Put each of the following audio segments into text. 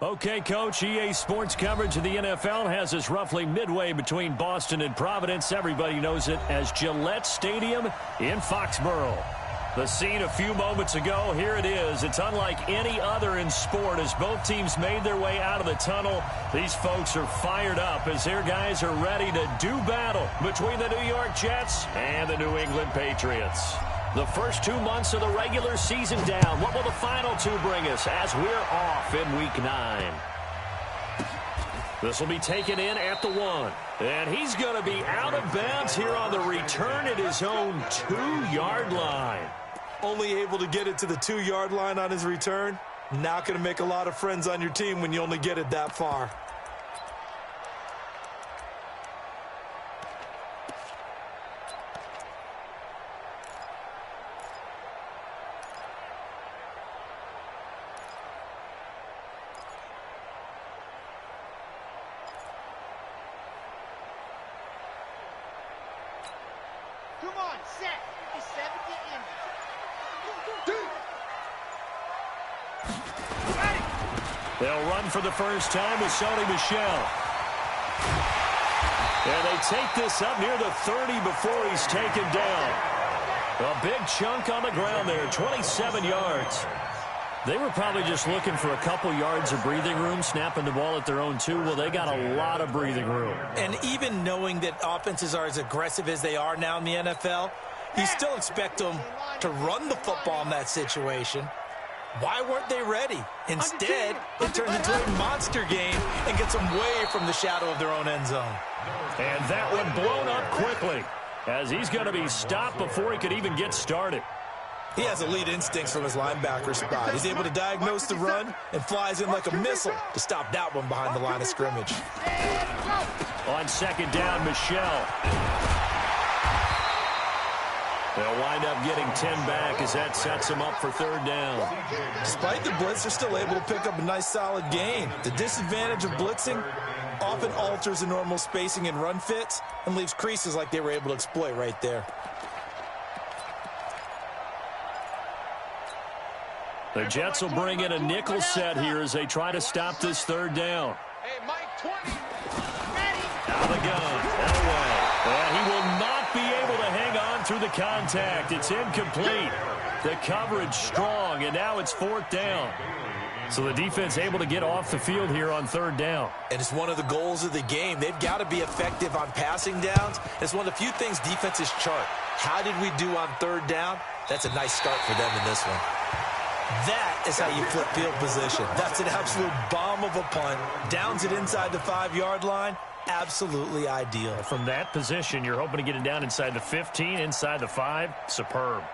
Okay, Coach, EA Sports coverage of the NFL has us roughly midway between Boston and Providence. Everybody knows it as Gillette Stadium in Foxborough. The scene a few moments ago, here it is. It's unlike any other in sport as both teams made their way out of the tunnel. These folks are fired up as their guys are ready to do battle between the New York Jets and the New England Patriots. The first 2 months of the regular season down. What will the final two bring us as we're off in Week 9? This will be taken in at the 1. And he's going to be out of bounds here on the return at his own 2-yard line. Only able to get it to the 2-yard line on his return. Not going to make a lot of friends on your team when you only get it that far. Come on, set. It's 70 in. They'll run for the first time with Sony Michel. And they take this up near the 30 before he's taken down. A big chunk on the ground there, 27 yards. They were probably just looking for a couple yards of breathing room, snapping the ball at their own 2. Well, they got a lot of breathing room. And even knowing that offenses are as aggressive as they are now in the NFL, you still expect them to run the football in that situation. Why weren't they ready? Instead, it turned into a monster game and gets them way from the shadow of their own end zone. And that one blown up quickly as he's going to be stopped before he could even get started. He has elite instincts from his linebacker spot. He's able to diagnose the run and flies in like a missile to stop that one behind the line of scrimmage. On second down, Michel. They'll wind up getting 10 back as that sets them up for third down. Despite the blitz, they're still able to pick up a nice solid gain. The disadvantage of blitzing often alters the normal spacing and run fits and leaves creases like they were able to exploit right there. The Jets will bring in a nickel set here as they try to stop this third down. Hey, Mike, 20. Out of the gun, that way. And he will not be able to hang on through the contact. It's incomplete. The coverage strong, and now it's fourth down. So the defense able to get off the field here on third down. And it's one of the goals of the game. They've got to be effective on passing downs. It's one of the few things defenses chart. How did we do on third down? That's a nice start for them in this one. That is how you flip field position. That's an absolute bomb of a punt. Downs it inside the 5-yard line. Absolutely ideal. From that position, you're hoping to get it down inside the 15, inside the 5. Superb.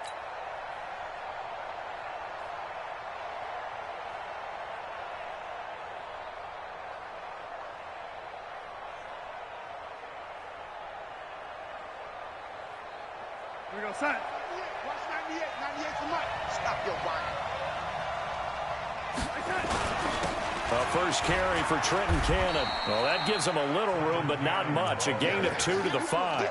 Here we go, son. Watch 98. 98 for Mike. Stop your whine. A first carry for Trenton Cannon. Well, that gives him a little room, but not much. A gain of 2 to the 5.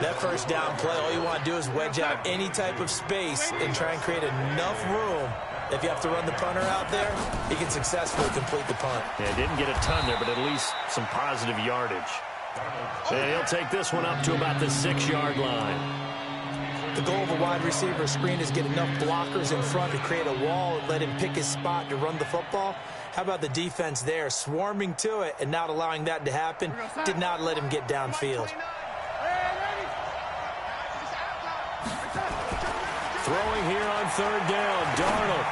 That first down play, all you want to do is wedge out any type of space and try and create enough room. If you have to run the punter out there, he can successfully complete the punt. Yeah, didn't get a ton there, but at least some positive yardage. And he'll take this one up to about the 6-yard line. The goal of a wide receiver screen is get enough blockers in front to create a wall and let him pick his spot to run the football. How about the defense there, swarming to it and not allowing that to happen? Did not let him get downfield. Throwing here on third down, Darnold.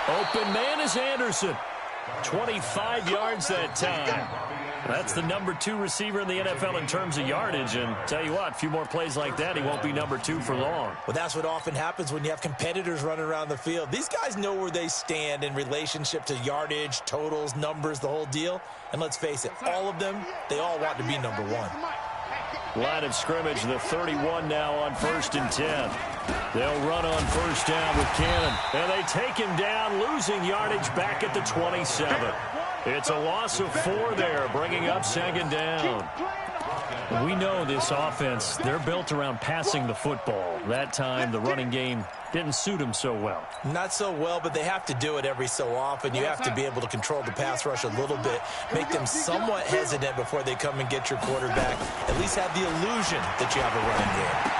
Open man is Anderson. 25 yards that time. That's the number 2 receiver in the NFL in terms of yardage. And tell you what, a few more plays like that, he won't be number 2 for long. Well, that's what often happens when you have competitors running around the field. These guys know where they stand in relationship to yardage, totals, numbers, the whole deal. And let's face it, all of them, they all want to be number 1. Line of scrimmage, the 31 now on 1st and 10. They'll run on 1st down with Cannon. And they take him down, losing yardage back at the 27. It's a loss of 4 there, bringing up 2nd down. We know this offense, they're built around passing the football. That time, the running game didn't suit them so well. Not so well, but they have to do it every so often. You have to be able to control the pass rush a little bit, make them somewhat hesitant before they come and get your quarterback. At least have the illusion that you have a running game.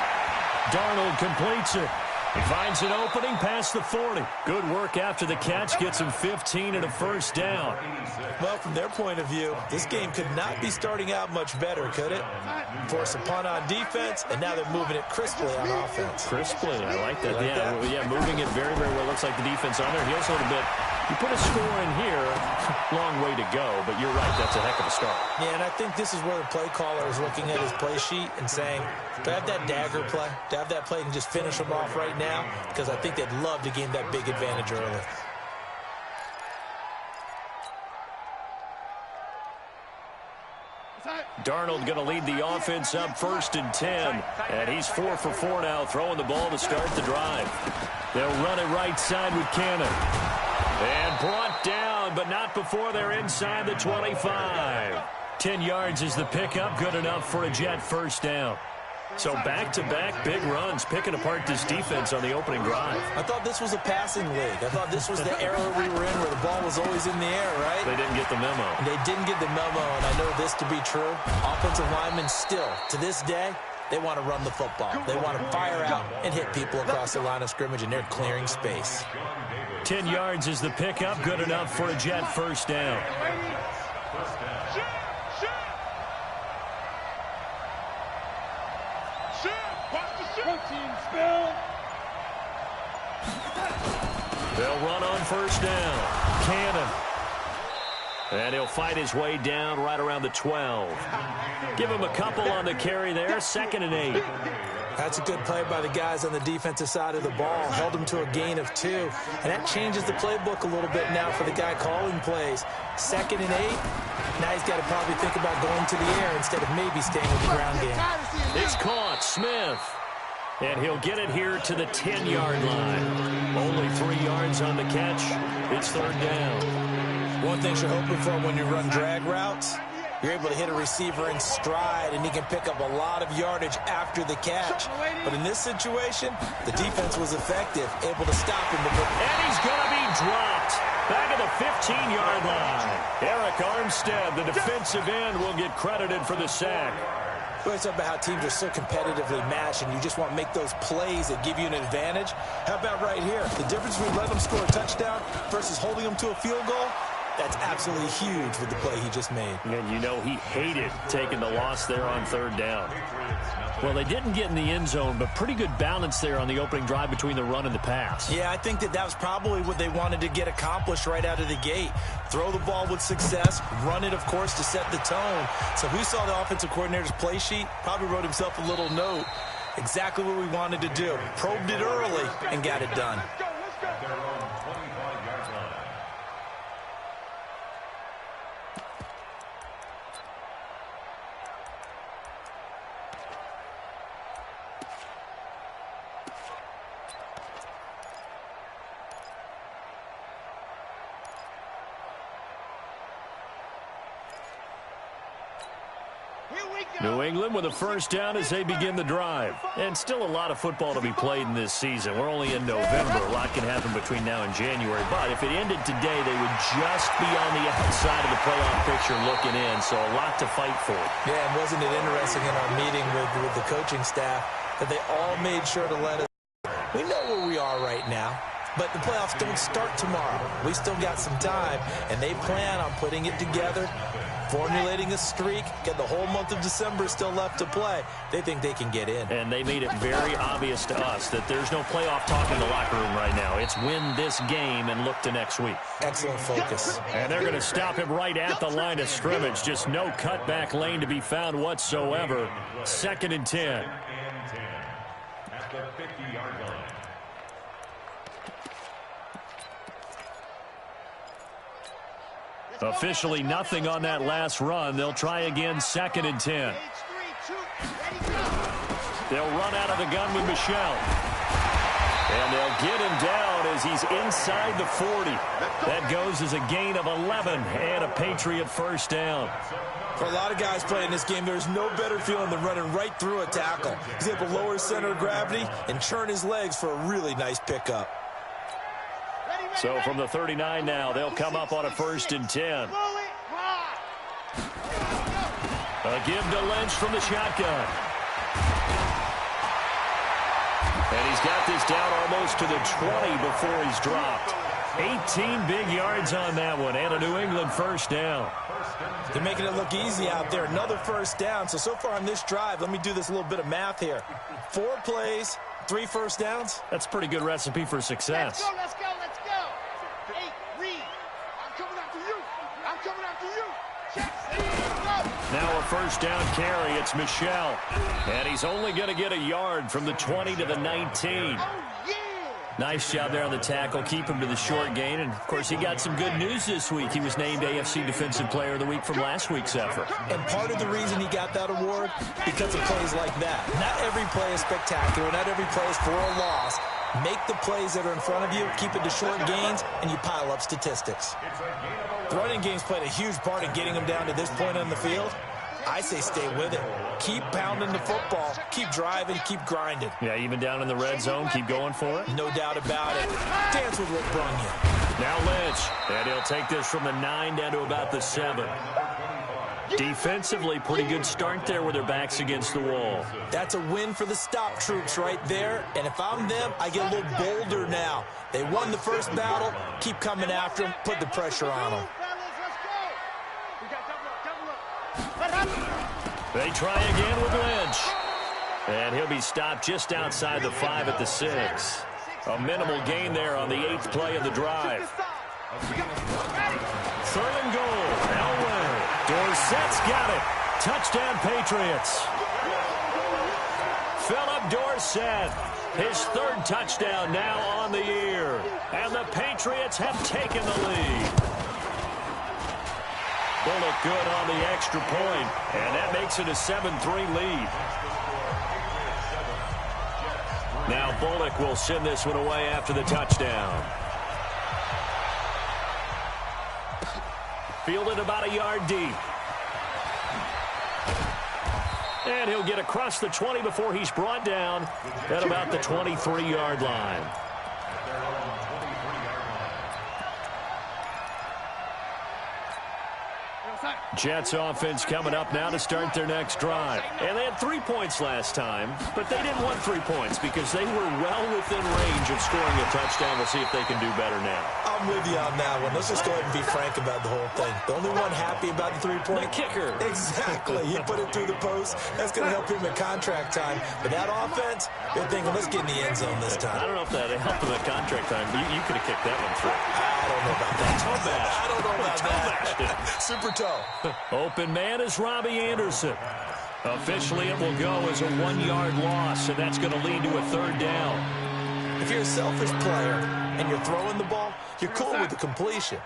Darnold completes it. He finds an opening past the 40. Good work after the catch. Gets him 15 and a 1st down. Well, from their point of view, this game could not be starting out much better, could it? Force a punt on defense, and now they're moving it crisply on offense. Crisply, I like that. Yeah, moving it very, very well. Looks like the defense on there. Heels a little bit. You put a score in here, long way to go, but you're right, that's a heck of a start. Yeah, and I think this is where the play caller is looking at his play sheet and saying, do I have that dagger play? Do I have that play and just finish them off right now? Because I think they'd love to gain that big advantage early. Darnold going to lead the offense up 1st and 10. And he's 4 for 4 now, throwing the ball to start the drive. They'll run it right side with Cannon. And brought down, but not before they're inside the 25. 10 yards is the pickup, good enough for a Jet 1st down. So back-to-back big runs, picking apart this defense on the opening drive. I thought this was a passing league. I thought this was the era we were in where the ball was always in the air, right? They didn't get the memo. They didn't get the memo, and I know this to be true. Offensive linemen still, to this day, they want to run the football. They want to fire out and hit people across the line of scrimmage, and they're clearing space. 10 yards is the pickup, good enough for a Jet 1st down. They'll run on 1st down. Cannon. And he'll fight his way down right around the 12. Give him a couple on the carry there. 2nd and 8. That's a good play by the guys on the defensive side of the ball. Held him to a gain of 2. And that changes the playbook a little bit now for the guy calling plays. 2nd and 8. Now he's got to probably think about going to the air instead of maybe staying with the ground game. It's caught. Smith. And he'll get it here to the 10-yard line. Only 3 yards on the catch. It's 3rd down. One thing you're hoping for when you run drag routes, you're able to hit a receiver in stride, and he can pick up a lot of yardage after the catch. But in this situation, the defense was effective, able to stop him. And he's going to be dropped back at the 15-yard line. Eric Armstead, the defensive end, will get credited for the sack. We're talking about how teams are so competitively matched, and you just want to make those plays that give you an advantage. How about right here? The difference between letting them score a touchdown versus holding them to a field goal, that's absolutely huge with the play he just made. And you know he hated taking the loss there on 3rd down. Well, they didn't get in the end zone, but pretty good balance there on the opening drive between the run and the pass. Yeah, I think that was probably what they wanted to get accomplished right out of the gate. Throw the ball with success, run it, of course, to set the tone. So who saw the offensive coordinator's play sheet? Probably wrote himself a little note. Exactly what we wanted to do. Probed it early and got it done. New England with a 1st down as they begin the drive. And still a lot of football to be played in this season. We're only in November. A lot can happen between now and January. But if it ended today, they would just be on the outside of the playoff picture looking in. So a lot to fight for. Yeah, and wasn't it interesting in our meeting with the coaching staff that they all made sure to let us. We know where we are right now. but the playoffs don't start tomorrow. We still got some time, and they plan on putting it together, formulating a streak, get the whole month of December still left to play. They think they can get in. And they made it very obvious to us that there's no playoff talk in the locker room right now. It's win this game and look to next week. Excellent focus. And they're going to stop him right at the line of scrimmage. Just no cutback lane to be found whatsoever. 2nd and 10. At the 50-yard line. Officially nothing on that last run. They'll try again, 2nd and 10. They'll run out of the gun with Michel. And they'll get him down as he's inside the 40. That goes as a gain of 11 and a Patriot first down. For a lot of guys playing this game, there's no better feeling than running right through a tackle. He's able to lower his center of gravity and churn his legs for a really nice pickup. So from the 39 now, they'll come up on a 1st and 10. A give to Lynch from the shotgun. And he's got this down almost to the 20 before he's dropped. 18 big yards on that one, and a New England first down. They're making it look easy out there. Another first down. So far on this drive, let me do this little bit of math here. 4 plays, 3 first downs. That's a pretty good recipe for success. Let's go, let's go, let's go. Hey, Reed, I'm coming after you. I'm coming after you. Now a first down carry. It's Michel. And he's only going to get a yard from the 20 to the 19. Nice job there on the tackle. Keep him to the short gain. And, of course, he got some good news this week. He was named AFC Defensive Player of the Week from last week's effort. And part of the reason he got that award, because of plays like that. Not every play is spectacular. Not every play is for a loss. Make the plays that are in front of you, keep it to short gains, and you pile up statistics. The running game's played a huge part in getting him down to this point on the field. I say stay with it. Keep pounding the football. Keep driving. Keep grinding. Yeah, even down in the red zone, keep going for it. No doubt about it. Dance with what brung you. Now Lynch. And he'll take this from the 9 down to about the 7. Defensively, pretty good start there with their backs against the wall. That's a win for the stop troops right there. And if I'm them, I get a little bolder now. They won the first battle. Keep coming after them. Put the pressure on them. They try again with Lynch. And he'll be stopped just outside the 5 at the 6. A minimal gain there on the 8th play of the drive. 3rd and goal. Elway. Dorsett's got it. Touchdown, Patriots. Philip Dorsett. His 3rd touchdown now on the year. And the Patriots have taken the lead. Bullock good on the extra point, and that makes it a 7-3 lead. Now Bullock will send this one away after the touchdown. Fielded about a yard deep. And he'll get across the 20 before he's brought down at about the 23-yard line. Jets offense coming up now to start their next drive. And they had 3 points last time, but they didn't want 3 points because they were well within range of scoring a touchdown. We'll see if they can do better now. I'm with you on that one. Let's just go ahead and be frank about the whole thing. The only one happy about the 3-point? The kicker. Exactly. He put it through the post. That's going to help him at contract time. But that offense, they're thinking, let's get in the end zone this time. I don't know if that helped him at contract time. You could have kicked that one through. I don't know about that. Toe bash. I don't know about that. Super toe. Open man is Robbie Anderson. Officially, it will go as a 1-yard loss, and that's going to lead to a 3rd down. If you're a selfish player and you're throwing the ball, you're cool with the completion.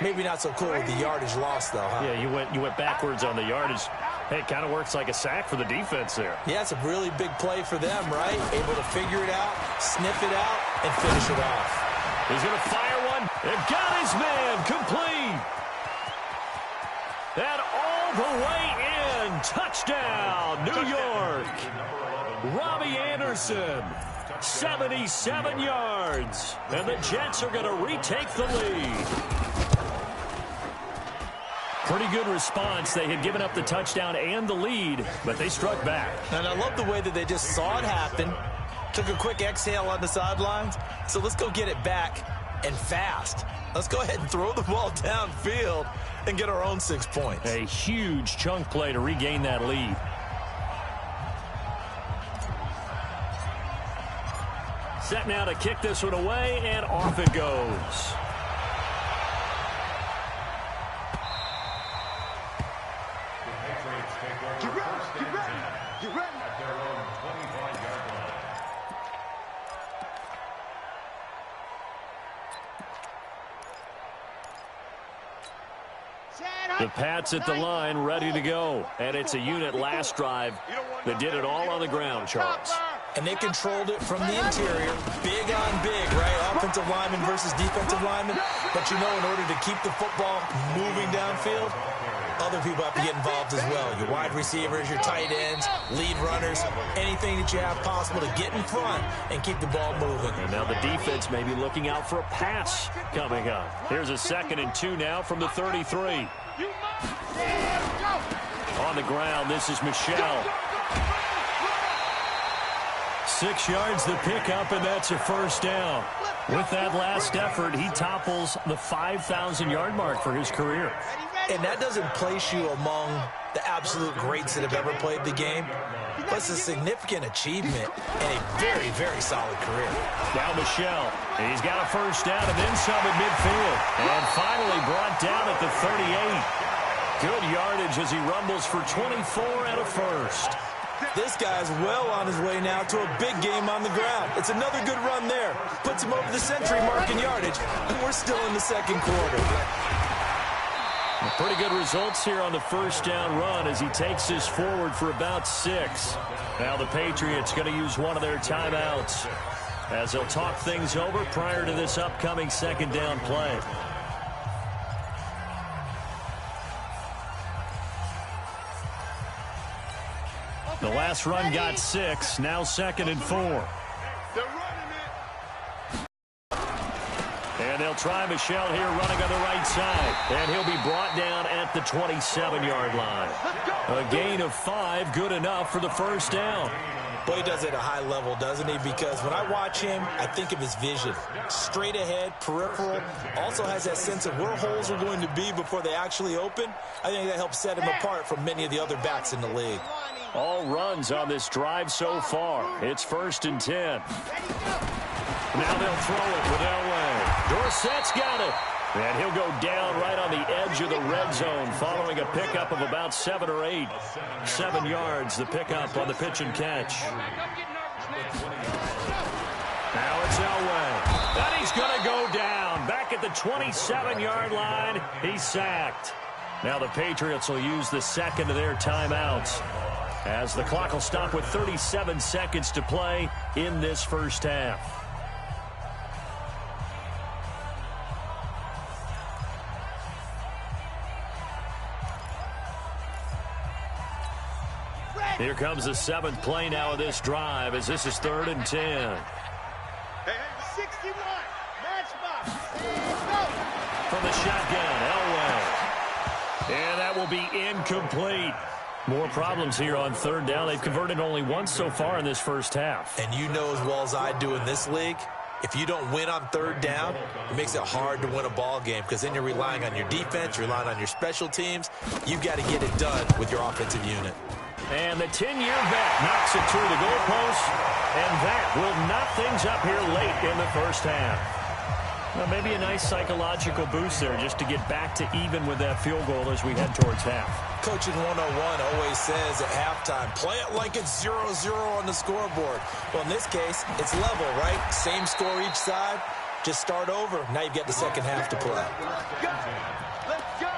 Maybe not so cool with the yardage loss, though, huh? Yeah, you went backwards on the yardage. Hey, it kind of works like a sack for the defense there. Yeah, it's a really big play for them, right? Able to figure it out, sniff it out, and finish it off. He's going to fire one. They've got his man complete. And all the way in. Touchdown, New York. Robbie Anderson, 77 yards. And the Jets are going to retake the lead. Pretty good response. They had given up the touchdown and the lead, but they struck back. And I love the way that they just saw it happen, Took a quick exhale on the sidelines. So let's go get it back and fast. Let's go ahead and throw the ball downfield and get our own 6 points. A huge chunk play to regain that lead. Set now to kick this one away, and off it goes. Get ready. Get ready. At their own 25-yard line. The Pats at the line, ready to go. And it's a unit last drive that did it all on the ground, Charles. And they controlled it from the interior. Big on big, right? Offensive lineman versus defensive lineman. But you know, in order to keep the football moving downfield, other people have to get involved as well. Your wide receivers, your tight ends, lead runners, anything that you have possible to get in front and keep the ball moving. And now the defense may be looking out for a pass coming up. Here's a 2nd and 2 now from the 33. On the ground, this is Michelle. 6 yards the pickup, and that's a first down. With that last effort, he topples the 5,000-yard mark for his career. And that doesn't place you among the absolute greats that have ever played the game, but it's a significant achievement and a very, very solid career. Now Michelle, and he's got a first down and then some at midfield. And finally brought down at the 38. Good yardage as he rumbles for 24 and a first. This guy's well on his way now to a big game on the ground. It's another good run there. Puts him over the century mark in yardage, and we're still in the second quarter. Pretty good results here on the first down run as he takes this forward for about 6. Now the Patriots going to use one of their timeouts as they'll talk things over prior to this upcoming second down play. The last run got 6, now 2nd and 4. They're running it. And they'll try Michelle here running on the right side. And he'll be brought down at the 27-yard line. A gain of 5, good enough for the first down. Boy, he does it at a high level, doesn't he? Because when I watch him, I think of his vision. Straight ahead, peripheral. Also has that sense of where holes are going to be before they actually open. I think that helps set him apart from many of the other backs in the league. All runs on this drive so far. It's 1st and 10. Now they'll throw it with Elway. Dorsett's got it. And he'll go down right on the edge of the red zone following a pickup of about 7 or 8. 7 yards, the pickup on the pitch and catch. Now it's Elway. And he's going to go down. Back at the 27-yard line, he's sacked. Now the Patriots will use the second of their timeouts as the clock will stop with 37 seconds to play in this first half. Here comes the 7th play now of this drive as this is 3rd and 10. Hey, 61. Matchbox. Go. From the shotgun, Elway. And that will be incomplete. More problems here on 3rd down. They've converted only once so far in this first half. And you know as well as I do in this league, if you don't win on 3rd down, it makes it hard to win a ball game because then you're relying on your defense, you're relying on your special teams. You've got to get it done with your offensive unit. And the 10-year vet knocks it through the goalpost, and that will knock things up here late in the first half. Well, maybe a nice psychological boost there just to get back to even with that field goal as we head towards half. Coaching 101 always says at halftime, play it like it's 0-0 on the scoreboard. Well, in this case, it's level, right? Same score each side. Just start over. Now you've got the second half to play. Let's go.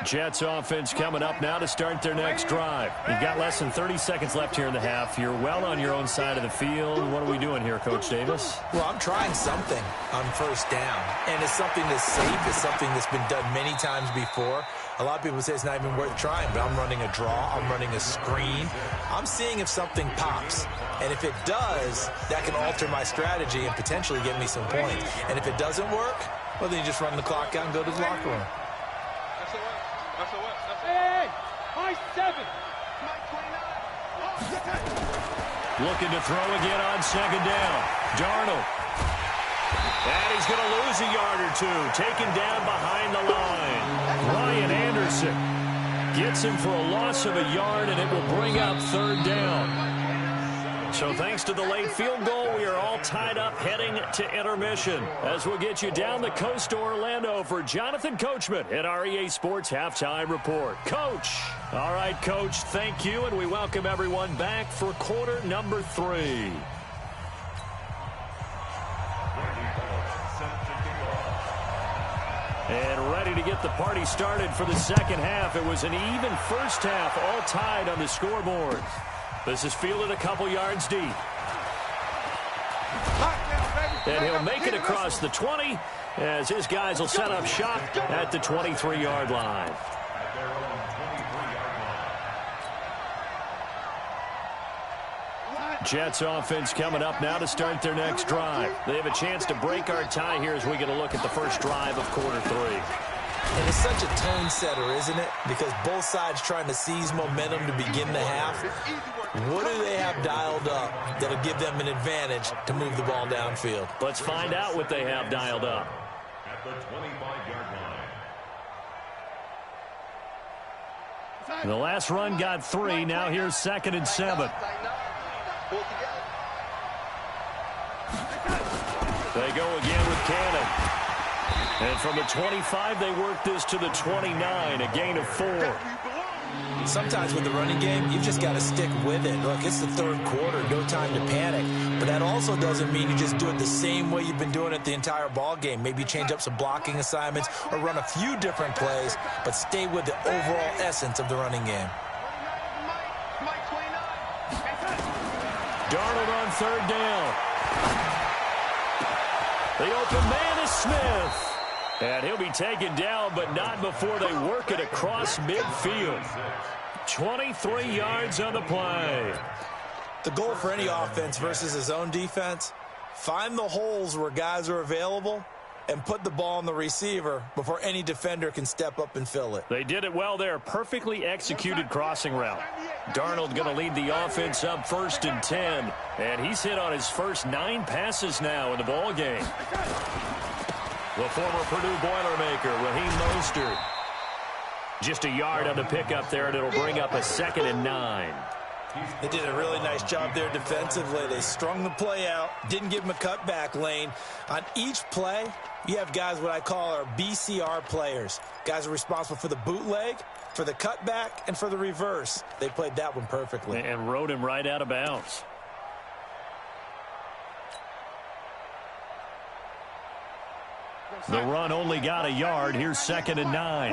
Jets offense coming up now to start their next drive. You've got less than 30 seconds left here in the half. You're well on your own side of the field. What are we doing here, Coach Davis? Well, I'm trying something on 1st down, and it's something that's safe. It's something that's been done many times before. A lot of people say it's not even worth trying, but I'm running a draw. I'm running a screen. I'm seeing if something pops. And if it does, that can alter my strategy and potentially get me some points. And if it doesn't work, Well, then you just run the clock out and go to the locker room. Hey, high 7. Looking to throw again on second down. Darnold. And he's going to lose a yard or two. Taken down behind the line. Ryan Anderson gets him for a loss of a yard, and it will bring up third down. So thanks to the late field goal, we are all tied up heading to intermission. As we'll get you down the coast to Orlando for Jonathan Coachman at our EA Sports Halftime Report. Coach. All right, Coach, thank you, and we welcome everyone back for quarter number 3. And ready to get the party started for the second half. It was an even first half, all tied on the scoreboard. This is fielded a couple yards deep. And he'll make it across the 20 as his guys will set up shop at the 23-yard line. Jets offense coming up now to start their next drive. They have a chance to break our tie here as we get a look at the first drive of quarter 3. And it's such a tone setter, isn't it? Because both sides trying to seize momentum to begin the half. What do they have dialed up that'll give them an advantage to move the ball downfield? Let's find out what they have dialed up. At the 25-yard line. The last run got 3. Now here's 2nd and 7. They go again with Cannon. And from the 25, they work this to the 29, a gain of 4. Sometimes with the running game, you've just got to stick with it. Look, it's the third quarter, no time to panic. But that also doesn't mean you just do it the same way you've been doing it the entire ball game. Maybe change up some blocking assignments or run a few different plays, but stay with the overall essence of the running game. Darnold on third down. The open man is Smith. And he'll be taken down, but not before they work it across midfield. 23 yards on the play. The goal for any offense versus his own defense, find the holes where guys are available and put the ball on the receiver before any defender can step up and fill it. They did it well there. Perfectly executed crossing route. Darnold going to lead the offense up 1st and 10. And he's hit on his first 9 passes now in the ball game. The former Purdue Boilermaker, Raheem Mostert. Just a yard on the pickup there, and it'll bring up a 2nd and 9. They did a really nice job there defensively. They strung the play out, didn't give him a cutback lane. On each play, you have guys what I call our BCR players. Guys are responsible for the bootleg, for the cutback, and for the reverse. They played that one perfectly. And rode him right out of bounds. The run only got a yard. Here's 2nd and 9.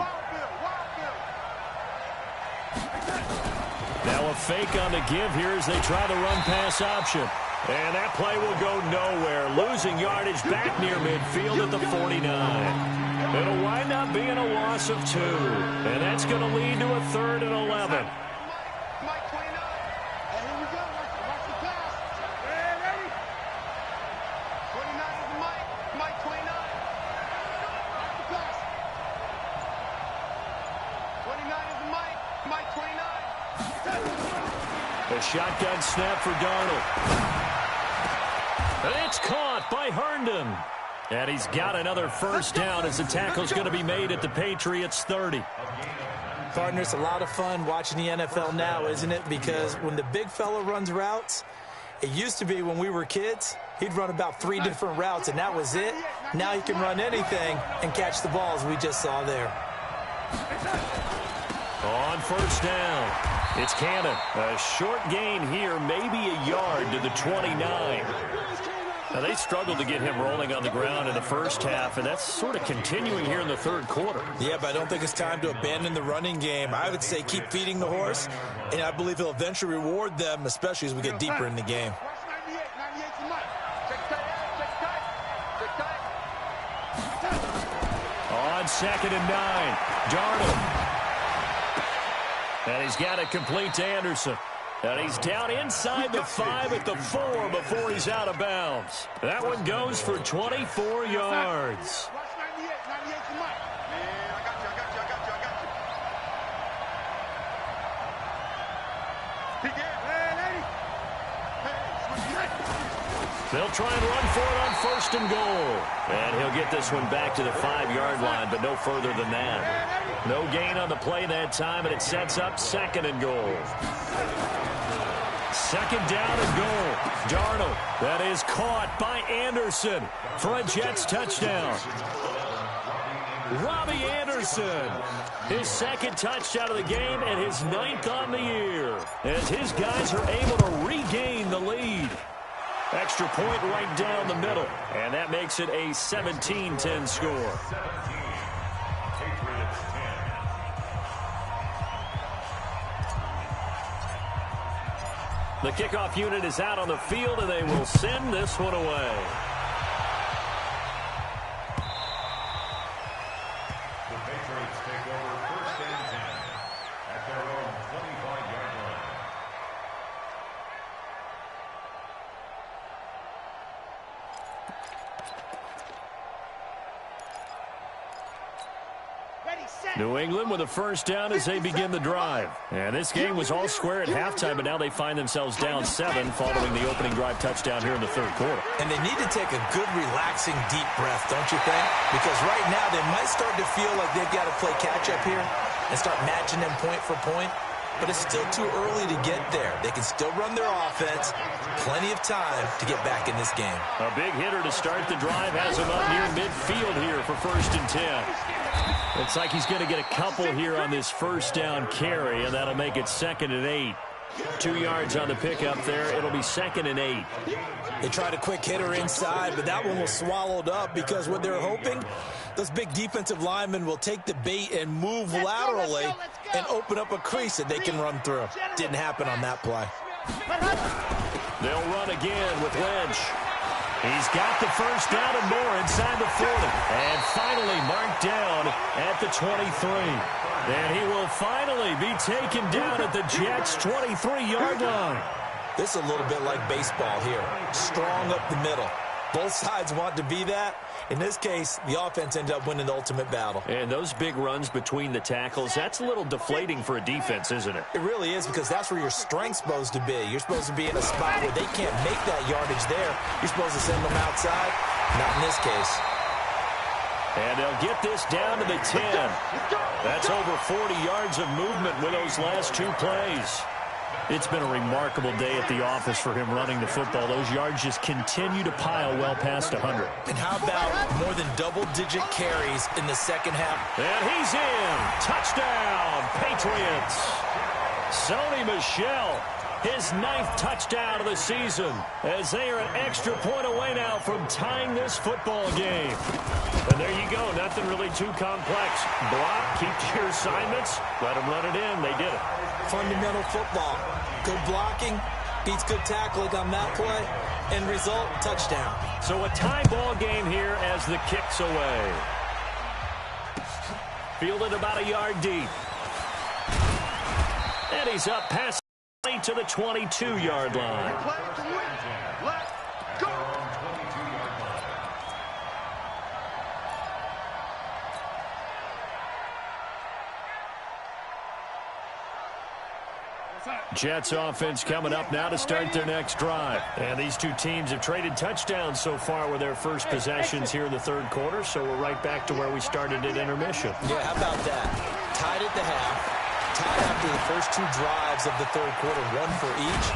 Now a fake on the give here as they try the run-pass option. And that play will go nowhere. Losing yardage back near midfield at the 49. It'll wind up being a loss of 2. And that's going to lead to a 3rd and 11. A shotgun snap for Darnold. And it's caught by Herndon. And he's got another first down as the tackle's going to be made at the Patriots 30. Partner, it's a lot of fun watching the NFL now, isn't it? Because when the big fella runs routes, it used to be when we were kids, he'd run about 3 different routes, and that was it. Now he can run anything and catch the ball, as we just saw there. On first down, it's Cannon. A short gain here, maybe a yard to the 29. Now, they struggled to get him rolling on the ground in the first half, and that's sort of continuing here in the third quarter. Yeah, but I don't think it's time to abandon the running game. I would say keep feeding the horse, and I believe he'll eventually reward them, especially as we get deeper in the game. On 2nd and 9, Darnold. And he's got it complete to Anderson. And he's down inside the 5 at the 4 before he's out of bounds. That one goes for 24 yards. They'll try and run for it on 1st and goal. And he'll get this one back to the 5-yard line, but no further than that. No gain on the play that time, and it sets up 2nd and goal. 2nd down and goal. Darnold, that is caught by Anderson for a Jets touchdown. Robbie Anderson, his 2nd touchdown of the game and his 9th on the year, as his guys are able to regain the lead. Extra point right down the middle, and that makes it a 17-10 score. The kickoff unit is out on the field, and they will send this one away. The Patriots take over 1st and 10 at their own 25-yard line. New England with a 1st down as they begin the drive. And this game was all square at halftime, but now they find themselves down 7 following the opening drive touchdown here in the 3rd quarter. And they need to take a good, relaxing, deep breath, don't you think? Because right now they might start to feel like they've got to play catch-up here and start matching them point for point. But it's still too early to get there. They can still run their offense. Plenty of time to get back in this game. A big hitter to start the drive has him up near midfield here for 1st and 10. Looks like he's going to get a couple here on this 1st down carry, and that'll make it 2nd and 8. 2 yards on the pickup there. It'll be 2nd and 8. They tried a quick hitter inside, but that one was swallowed up because what they're hoping, those big defensive linemen will take the bait and move laterally and open up a crease that they can run through. Didn't happen on that play. They'll run again with Lynch. He's got the 1st down and more inside the 40. And finally marked down at the 23. And he will finally be taken down at the Jets' 23-yard line. This is a little bit like baseball here. Strong up the middle. Both sides want to be that. In this case, the offense ended up winning the ultimate battle. And those big runs between the tackles, that's a little deflating for a defense, isn't it? It really is, because that's where your strength's supposed to be. You're supposed to be in a spot where they can't make that yardage there. You're supposed to send them outside. Not in this case. And they'll get this down to the 10. That's over 40 yards of movement with those last 2 plays. It's been a remarkable day at the office for him running the football. Those yards just continue to pile well past 100. And how about more than double-digit carries in the 2nd half? And he's in. Touchdown, Patriots. Sony Michel, his 9th touchdown of the season, as they are an extra point away now from tying this football game. And there you go. Nothing really too complex. Block, keep to your assignments, let them run it in. They did it. Fundamental football. Good blocking beats good tackling on that play. End result, touchdown. So a tie ball game here as the kick's away. Fielded about a yard deep. And he's up past to the 22-yard line. Let's go. Jets offense coming up now to start their next drive. And these two teams have traded touchdowns so far with their first possessions here in the 3rd quarter, so we're right back to where we started at intermission. Yeah, how about that? Tied at the half. Tied after the first 2 drives of the 3rd quarter, 1 for each.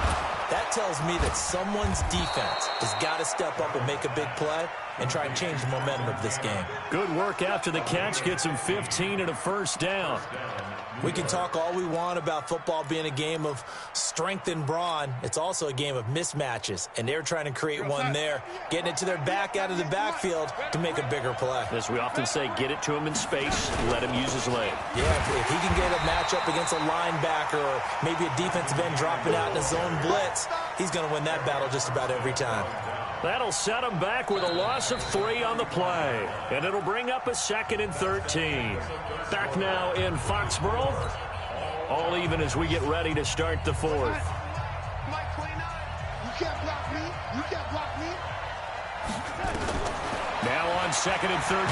That tells me that someone's defense has got to step up and make a big play and try and change the momentum of this game. Good work after the catch. Gets him 15 and a 1st down. We can talk all we want about football being a game of strength and brawn. It's also a game of mismatches, and they're trying to create one there, getting it to their back out of the backfield to make a bigger play. As we often say, get it to him in space, let him use his leg. Yeah, if he can get a matchup against a linebacker or maybe a defensive end dropping out in a zone blitz, he's going to win that battle just about every time. That'll set him back with a loss of 3 on the play. And it'll bring up a 2nd and 13. Back now in Foxborough. All even as we get ready to start the 4th. Mike 29, you can't block me. You can't block me. Now on 2nd and 13.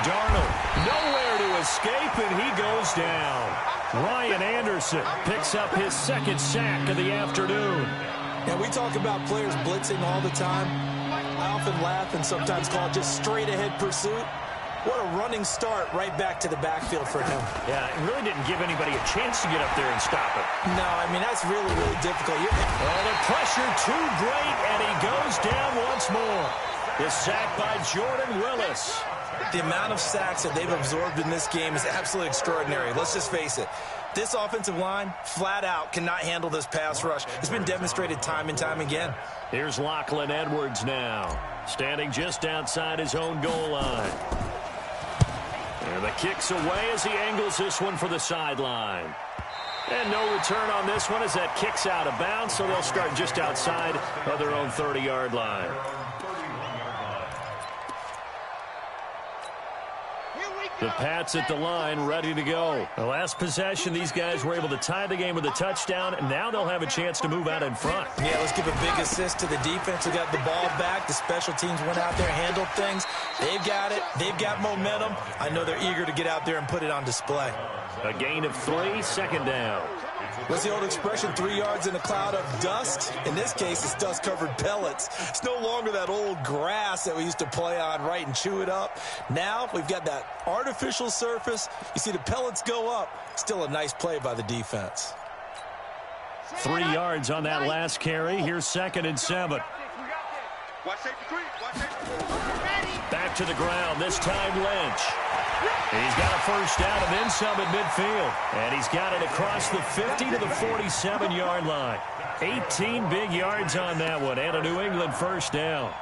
Darnold nowhere to escape, and he goes down. Ryan Anderson picks up his 2nd sack of the afternoon. Now, we talk about players blitzing all the time. I often laugh and sometimes call it just straight-ahead pursuit. What a running start right back to the backfield for him. Yeah, it really didn't give anybody a chance to get up there and stop it. No, I mean, that's really, really difficult. Oh, the pressure too great, and he goes down once more. The sack by Jordan Willis. The amount of sacks that they've absorbed in this game is absolutely extraordinary. Let's just face it. This offensive line, flat out, cannot handle this pass rush. It's been demonstrated time and time again. Here's Lachlan Edwards now, standing just outside his own goal line. And the kick's away as he angles this one for the sideline. And no return on this one as that kick's out of bounds, so they'll start just outside of their own 30-yard line. The Pats at the line, ready to go. The last possession, these guys were able to tie the game with a touchdown, and now they'll have a chance to move out in front. Yeah, let's give a big assist to the defense who got the ball back. The special teams went out there and handled things. They've got it. They've got momentum. I know they're eager to get out there and put it on display. A gain of 3, second down. What's the old expression, 3 yards in a cloud of dust? In this case, it's dust-covered pellets. It's no longer that old grass that we used to play on, right, and chew it up. Now we've got that artificial surface. You see the pellets go up. Still a nice play by the defense. 3 yards on that last carry. Here's 2nd and 7. Back to the ground, this time Lynch. He's got a first down and then some at midfield. And he's got it across the 50 to the 47-yard line. 18 big yards on that one, and a New England first down.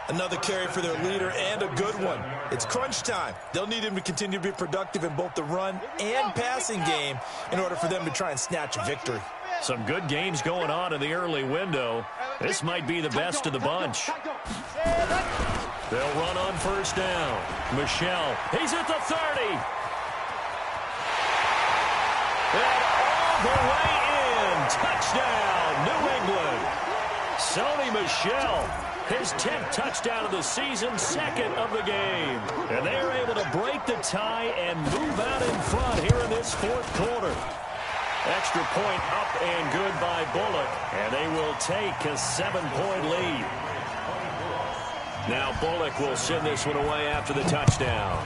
Another carry for their leader, and a good one. It's crunch time. They'll need him to continue to be productive in both the run and passing game in order for them to try and snatch a victory. Some good games going on in the early window. This might be the best of the bunch. They'll run on first down. Michel, he's at the 30. And all the way in. Touchdown, New England. Sony Michel, his 10th touchdown of the season, 2nd of the game. And they are able to break the tie and move out in front here in this 4th quarter. Extra point up and good by Bullock. And they will take a 7-point lead. Now Bullock will send this one away after the touchdown.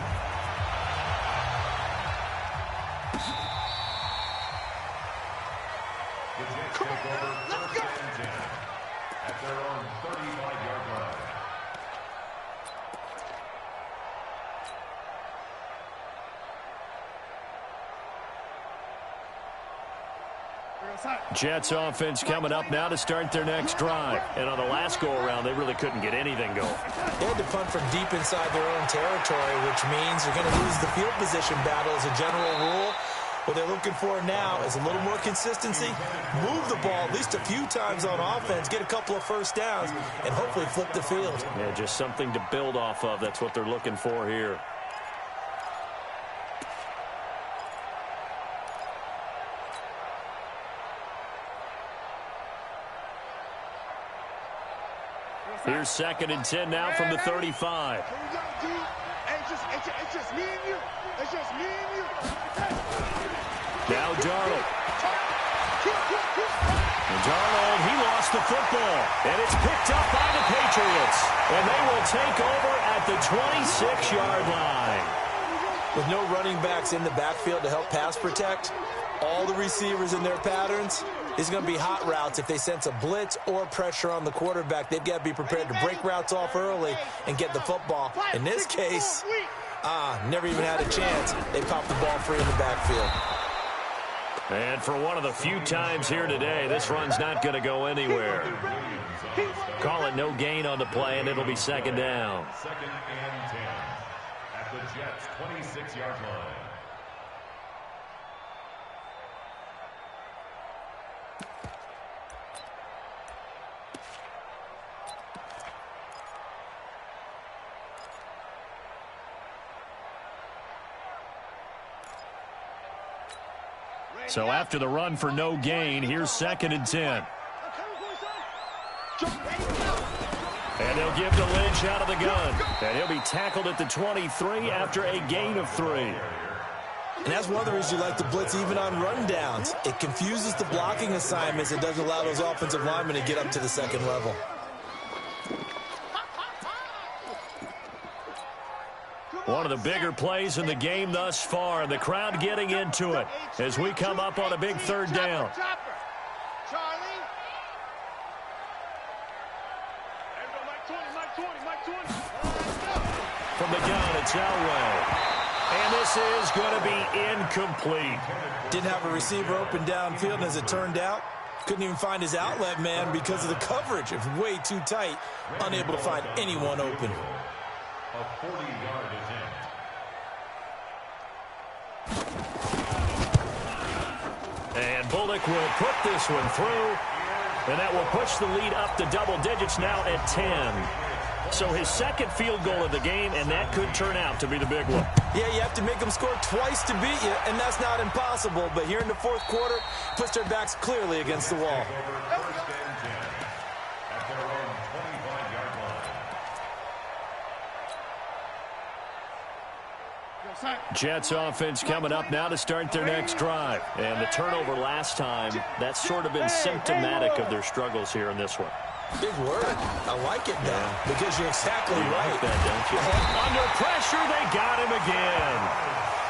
The Jets take over 1st and 10 at their own 35-yard line. Jets offense coming up now to start their next drive. And on the last go-around, they really couldn't get anything going. They had to punt from deep inside their own territory, which means they're going to lose the field position battle as a general rule. What they're looking for now is a little more consistency, move the ball at least a few times on offense, get a couple of first downs, and hopefully flip the field. Yeah, just something to build off of. That's what they're looking for here. Here's 2nd and 10 now from the 35. It's just me and you. It's just me and you. Now Darnold. And Darnold, he lost the football. And it's picked up by the Patriots. And they will take over at the 26-yard line. With no running backs in the backfield to help pass protect, all the receivers in their patterns, it's going to be hot routes. If they sense a blitz or pressure on the quarterback, they've got to be prepared to break routes off early and get the football. In this case, never even had a chance. They popped the ball free in the backfield. And for one of the few times here today, this run's not going to go anywhere. Call it no gain on the play, and it'll be 2nd down. 2nd and 10 at the Jets' 26-yard line. So after the run for no gain, here's 2nd and 10. And they'll give to Lynch out of the gun. And he'll be tackled at the 23 after a gain of 3. And that's one of the reasons you like to blitz even on rundowns. It confuses the blocking assignments. It doesn't allow those offensive linemen to get up to the second level. One of the bigger plays in the game thus far. The crowd getting into it as we come up on a big third down. From the gun, it's Elway. And this is going to be incomplete. Didn't have a receiver open downfield, and as it turned out, couldn't even find his outlet man because of the coverage. It was way too tight, unable to find anyone open. A 40-yard attempt. And Bullock will put this one through, and that will push the lead up to double digits now at 10. So his second field goal of the game, and that could turn out to be the big one. Yeah, you have to make them score twice to beat you, and that's not impossible. But here in the fourth quarter, puts their backs clearly against the wall. First and 10 at their own 25-yard line. Jets offense coming up now to start their next drive. And the turnover last time, that's sort of been symptomatic of their struggles here in this one. Big word. I like it now because you're exactly right. Like that, don't you? Under pressure, they got him again.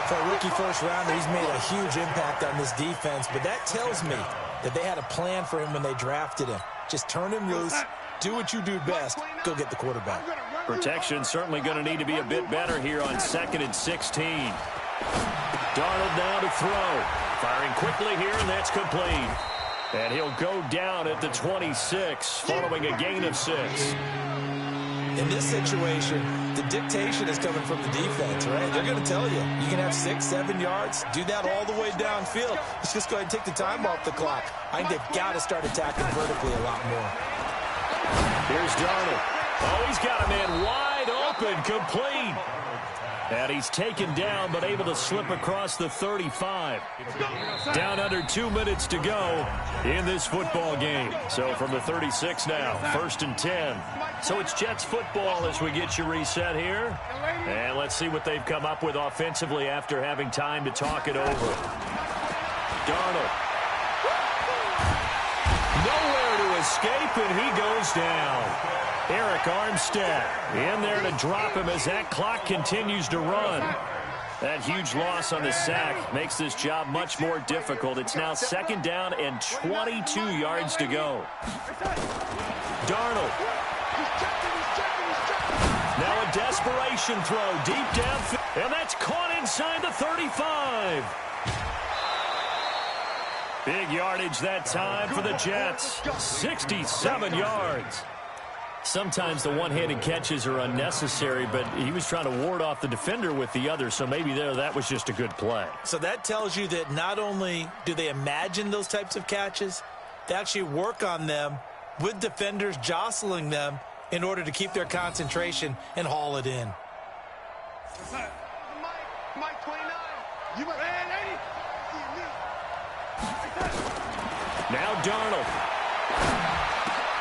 For a rookie first rounder, he's made a huge impact on this defense, but that tells me that they had a plan for him when they drafted him. Just turn him loose, do what you do best, go get the quarterback. Protection certainly going to need to be a bit better here on 2nd and 16. Darnold now to throw. Firing quickly here, and that's complete. And he'll go down at the 26, following a gain of 6. In this situation, the dictation is coming from the defense, right? They're going to tell you, you can have 6, 7 yards, do that all the way downfield. Let's just go ahead and take the time off the clock. I think they've got to start attacking vertically a lot more. Here's Darnold. Oh, he's got a man wide open, complete. And he's taken down, but able to slip across the 35. Down under 2 minutes to go in this football game. So from the 36 now, 1st and 10. So it's Jets football as we get you reset here. And let's see what they've come up with offensively after having time to talk it over. Darnold. Nowhere to escape, and he goes down. Eric Armstead in there to drop him as that clock continues to run. That huge loss on the sack makes this job much more difficult. It's now 2nd down and 22 yards to go. Darnold. Now a desperation throw deep downfield, and that's caught inside the 35. Big yardage that time for the Jets. 67 yards. Sometimes the one-handed catches are unnecessary, but he was trying to ward off the defender with the other, so maybe that was just a good play. So that tells you that not only do they imagine those types of catches, they actually work on them with defenders jostling them in order to keep their concentration and haul it in. Mike 29. You now Darnold.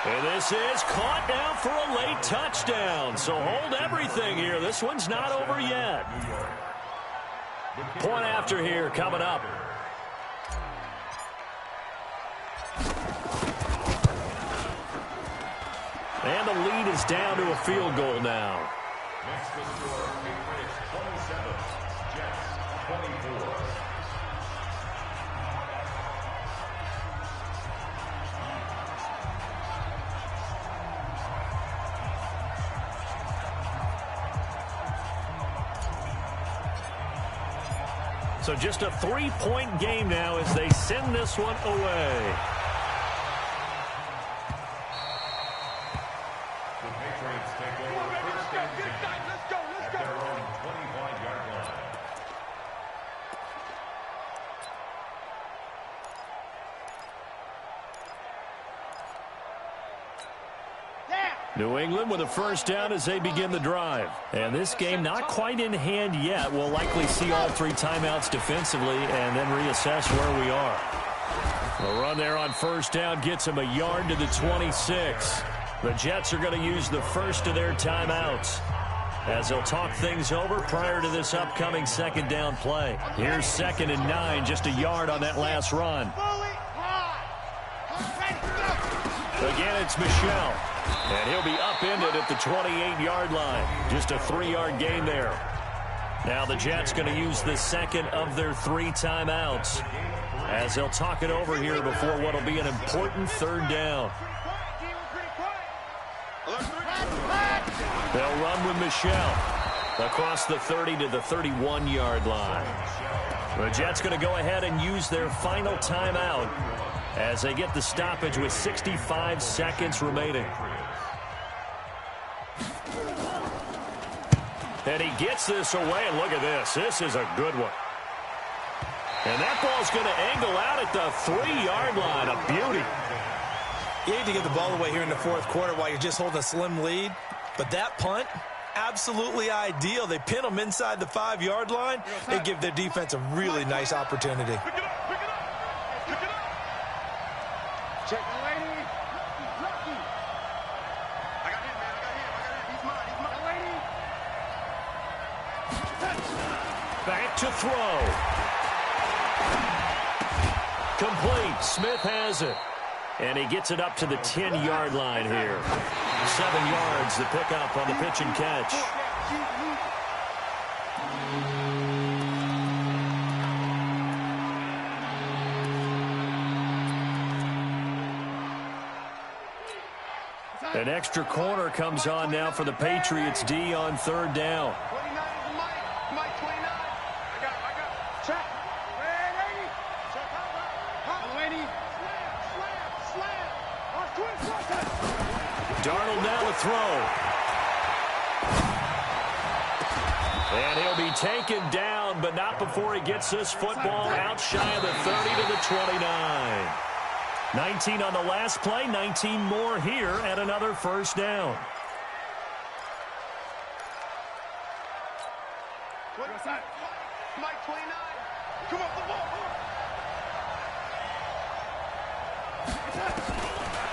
And this is caught now for a late touchdown. So hold everything here. This one's not over yet. Point after here coming up. And the lead is down to a field goal now. Next to score, Patriots 27, Jets 24. So just a 3-point game now as they send this one away. The Patriots take over 1st and 10 at their own 25-yard line. New England with a first down as they begin the drive. And this game not quite in hand yet. We'll likely see all 3 timeouts defensively and then reassess where we are. The run there on first down gets them a yard to the 26. The Jets are going to use the first of their timeouts. as they'll talk things over prior to this upcoming second down play. Here's 2nd and 9, just a yard on that last run. Again, it's Michel, and he'll be upended at the 28-yard line. Just a 3-yard gain there. Now the Jets going to use the second of their 3 timeouts as they'll talk it over here before what will be an important 3rd down. They'll run with Michel across the 30 to the 31-yard line. The Jets going to go ahead and use their final timeout as they get the stoppage with 65 seconds remaining. And he gets this away, and look at this. This is a good one. And that ball's going to angle out at the 3-yard line. A beauty. You need to get the ball away here in the 4th quarter while you're just holding a slim lead. But that punt, absolutely ideal. They pin them inside the 5-yard line. They give their defense a really nice opportunity. Pick it up. Check the lady. Lucky. I got him, man. He's mine. Back to throw. Complete. Smith has it. And he gets it up to the 10-yard line here. 7 yards the pickup on the pitch and catch. An extra corner comes on now for the Patriots D on 3rd down. 29 is Mike 29. I got. Check. Check out. Lady. Slam. Darnold now to throw. And he'll be taken down, but not before he gets this football out shy of the 30 to the 29. 19 on the last play, 19 more here at another 1st down. What's that? Mike 29. Come off the ball.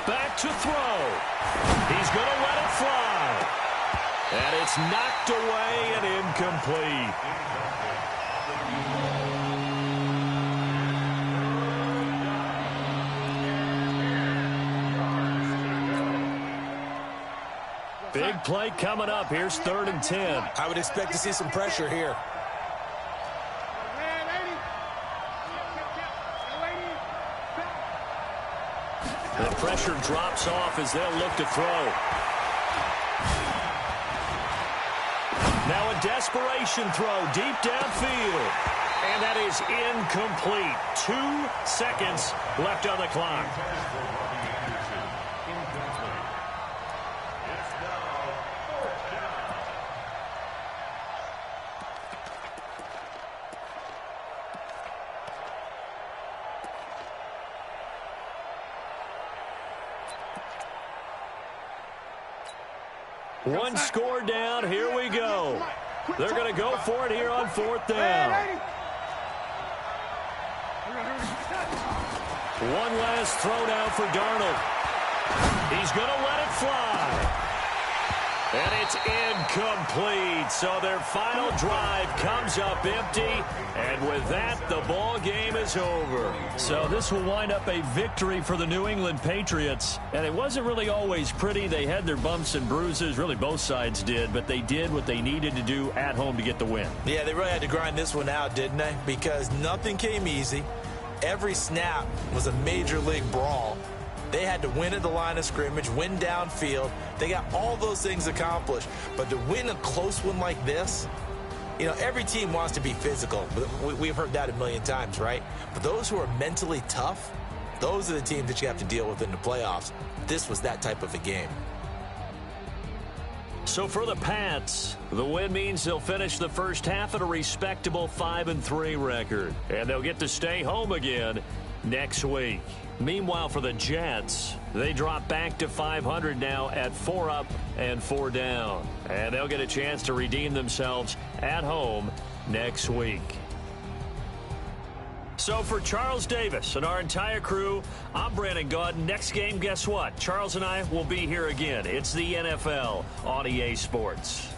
Back to throw. He's going to let it fly. And it's knocked away and incomplete. Big play coming up. Here's 3rd and 10. I would expect to see some pressure here. The pressure drops off as they'll look to throw. Now a desperation throw deep downfield. And that is incomplete. 2 seconds left on the clock. One score down. Here we go. They're going to go for it here on 4th down. One last throw down for Darnold. He's going to let it fly. And it's incomplete. So their final drive comes up empty. And with that, the ball game is over. So this will wind up a victory for the New England Patriots. And it wasn't really always pretty. They had their bumps and bruises. Really, both sides did. But they did what they needed to do at home to get the win. Yeah, they really had to grind this one out, didn't they? Because nothing came easy. Every snap was a major league brawl. They had to win at the line of scrimmage, win downfield. They got all those things accomplished. But to win a close one like this, you know, every team wants to be physical. We've heard that a million times, right? But those who are mentally tough, those are the teams that you have to deal with in the playoffs. This was that type of a game. So for the Pats, the win means they'll finish the first half at a respectable 5-3 record. And they'll get to stay home again next week. Meanwhile, for the Jets, they drop back to 500 now at 4 up and 4 down. And they'll get a chance to redeem themselves at home next week. So for Charles Davis and our entire crew, I'm Brandon Gaudin. Next game, guess what? Charles and I will be here again. It's the NFL on EA Sports.